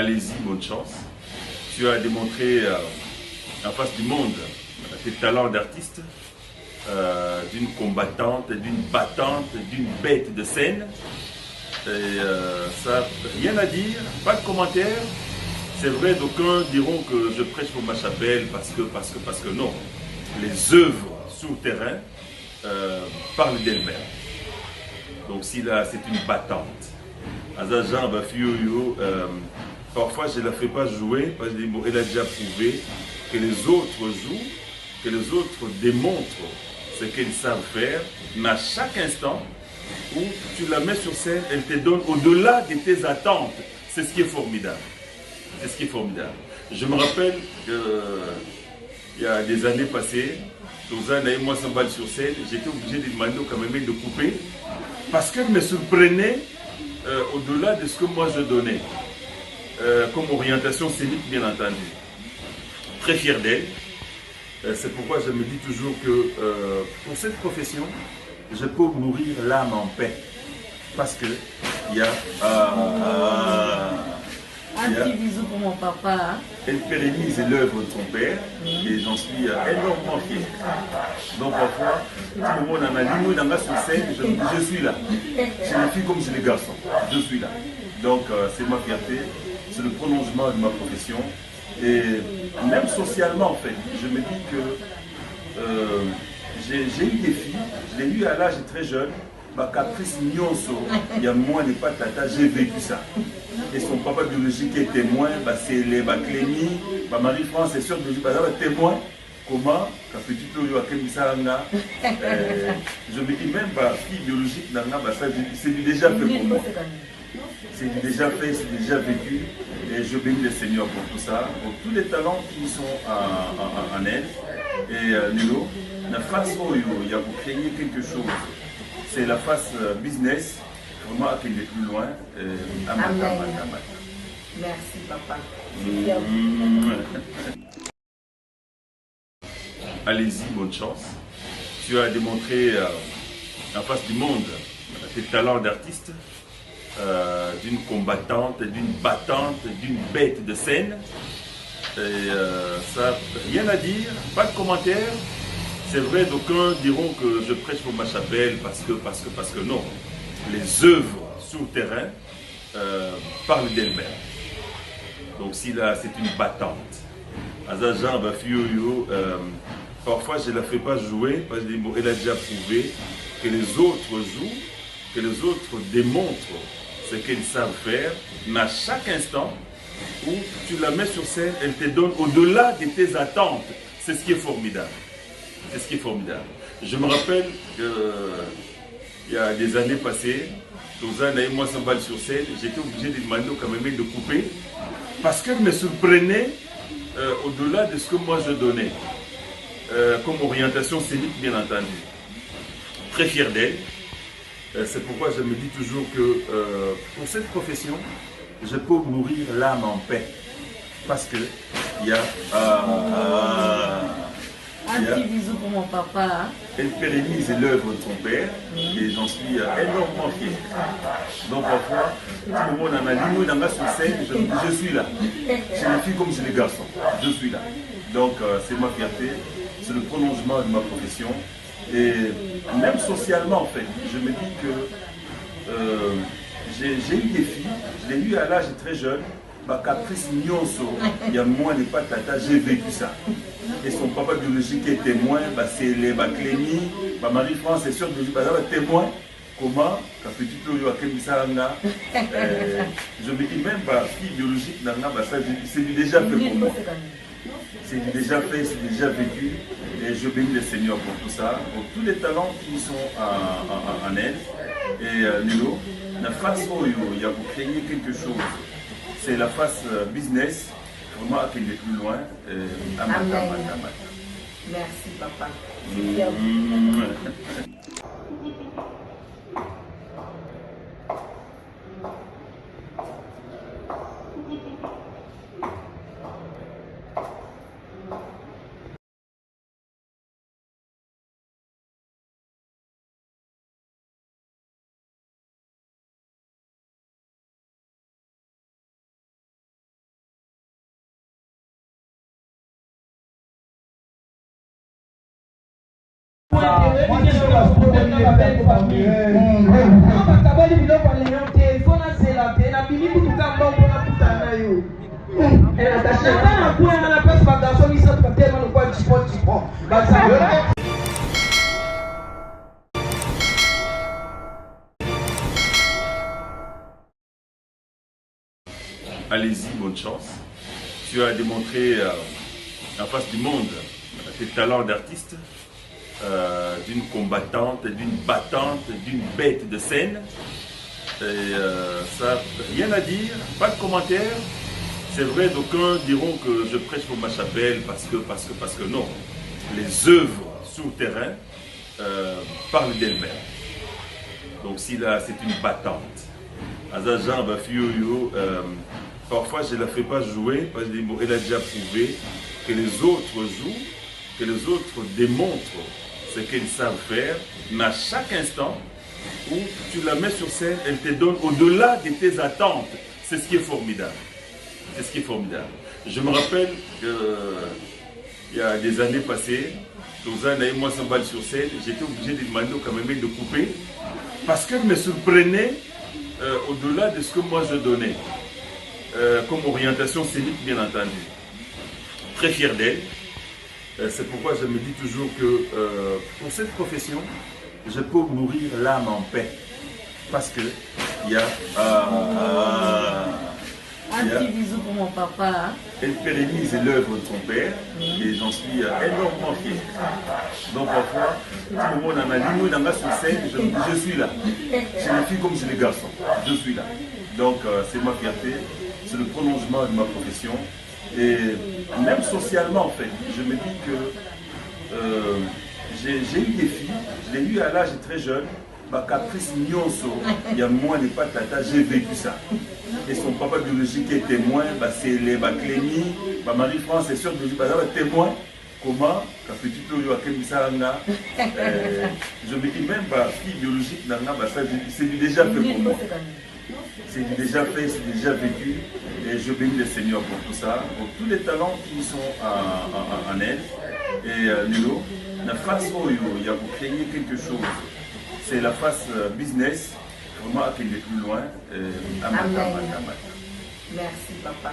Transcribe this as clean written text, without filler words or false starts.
allez-y, bonne chance. Tu as démontré en face du monde tes talents d'artiste, d'une combattante, d'une battante, d'une bête de scène. Et ça, rien à dire, pas de commentaire. C'est vrai, d'aucuns diront que je prêche pour ma chapelle parce que non. Les œuvres sur terrain parlent d'elles-mêmes. Donc si là, c'est une battante. Azajan, parfois je ne la fais pas jouer parce que bon, elle a déjà prouvé que les autres jouent, que les autres démontrent ce qu'ils savent faire, mais à chaque instant où tu la mets sur scène, elle te donne au-delà de tes attentes. C'est ce qui est formidable. C'est ce qui est formidable. Je me rappelle qu'il y a des années passées, Tozan et moi s'emballe sur scène, j'étais obligé de demander au cameraman de couper parce qu'elle me surprenait au-delà de ce que moi je donnais comme orientation scénique, bien entendu. Très fier d'elle. C'est pourquoi je me dis toujours que pour cette profession, je peux mourir l'âme en paix. Parce que il y a... un petit bisou pour mon papa. Hein? Elle pérennise l'œuvre de son père et j'en suis énormément fier. Donc parfois, tout le monde en a dit, moi dans ma sur scène, je suis là. Chez les filles comme chez les garçons, je suis là. Donc c'est ma fierté, c'est le prolongement de ma profession. Et même socialement en fait, je me dis que j'ai eu des filles, je l'ai eu à l'âge très jeune, ma caprice nyonso, il y a moins de pas tata, j'ai vécu ça. Et son papa biologique est témoin, c'est les Clémy, Marie-France est sûre de lui, témoin, comment, quand petit Toyo a Kemisaranga, je me dis même, fille biologique, c'est du déjà fait pour moi. C'est du déjà fait, c'est déjà vécu, et je bénis le Seigneur pour tout ça, pour tous les talents qui sont en elle. Et Lilo, la face où il y a vous créer quelque chose, c'est la face business. Vraiment qu'il est plus loin. Merci papa. Allez-y, bonne chance. Tu as démontré en face du monde tes talents d'artiste, d'une combattante, d'une battante, d'une bête de scène. Et ça, rien à dire, pas de commentaire. C'est vrai, d'aucuns diront que je prêche pour ma chapelle parce que non. Les œuvres sur terrain parlent d'elles-mêmes. Donc si là, c'est une battante. Azajan, parfois je ne la fais pas jouer parce que bon, elle a déjà prouvé que les autres jouent, que les autres démontrent ce qu'ils savent faire, mais à chaque instant où tu la mets sur scène, elle te donne au-delà de tes attentes. C'est ce qui est formidable. C'est ce qui est formidable. Je me rappelle il y a des années passées, Tozan et moi s'emballe sur scène, j'étais obligé de demander au cameraman de couper parce qu'elle me surprenait au-delà de ce que moi je donnais comme orientation scénique, bien entendu. Très fier d'elle. C'est pourquoi je me dis toujours que pour cette profession, je peux mourir l'âme en paix. Parce que il y a... un petit bisou pour mon papa. Hein? Elle pérennise l'œuvre de son père et j'en suis énormément fier. Donc parfois, tout le monde en a dit, moi dans ma sur scène, je suis là. Chez les filles comme chez les garçons, je suis là. Donc c'est ma fierté, c'est le prolongement de ma profession. Et même socialement en fait, je me dis que j'ai eu des filles, je l'ai eu à l'âge très jeune, ma caprice nyonso, il y a moins de pas tata, j'ai vécu ça. Et son papa biologique est témoin, c'est les Clémy, Marie-France est sûre de lui, témoin, comment, quand petit Toyo a Kemisaranga, je me dis même, fille biologique, c'est du déjà fait pour moi. C'est du déjà fait, c'est déjà vécu, et je bénis le Seigneur pour tout ça, pour tous les talents qui sont en elle. Et Lilo, la face où il y a vous créer quelque chose, c'est la face business. Vraiment qu'il est plus loin. Merci papa. Allez-y, bonne chance. Tu as démontré en face du monde tes talents d'artiste, d'une combattante, d'une battante, d'une bête de scène. Et ça, rien à dire, pas de commentaires. C'est vrai, d'aucuns diront que je prêche pour ma chapelle parce que non. Les œuvres sur le terrain parlent d'elles-mêmes. Donc si là, c'est une battante. Azajan, parfois je ne la fais pas jouer parce qu'elle a déjà prouvé que les autres jouent, que les autres démontrent ce qu'ils savent faire, mais à chaque instant où tu la mets sur scène, elle te donne au-delà de tes attentes. C'est ce qui est formidable. C'est ce qui est formidable. Je me rappelle qu'il y a des années passées, Lausanne et moi s'emballe sur scène, j'étais obligé de demander au cameraman de couper parce qu'elle me surprenait au-delà de ce que moi je donnais. Comme orientation scénique, bien entendu. Très fier d'elle. C'est pourquoi je me dis toujours que pour cette profession, je peux mourir l'âme en paix. Parce que il y a... Un petit bisou pour mon papa. Elle pérennise l'œuvre de son père et j'en suis énormément fier. Donc parfois, tout le monde en a dit, dans la scène, je suis là. Chez les filles comme chez les garçons, je suis là. Donc c'est ma fierté, c'est le prolongement de ma profession. Et même socialement en fait, je me dis que j'ai eu des filles, je l'ai eu à l'âge très jeune, Caprice Nyonso, il y a moins de pas tata, j'ai vécu ça. Et son papa biologique est témoin, c'est les Clémy, Marie-France est sûr biologique, témoin. Comment, je me dis même, fille biologique, c'est déjà fait pour moi. C'est déjà fait, c'est déjà vécu. Et je bénis le Seigneur pour tout ça, pour tous les talents qui sont en elle. Et Lilo, la face où il y a pour créer quelque chose. C'est la face business, vraiment à qu'il est plus loin. Merci papa.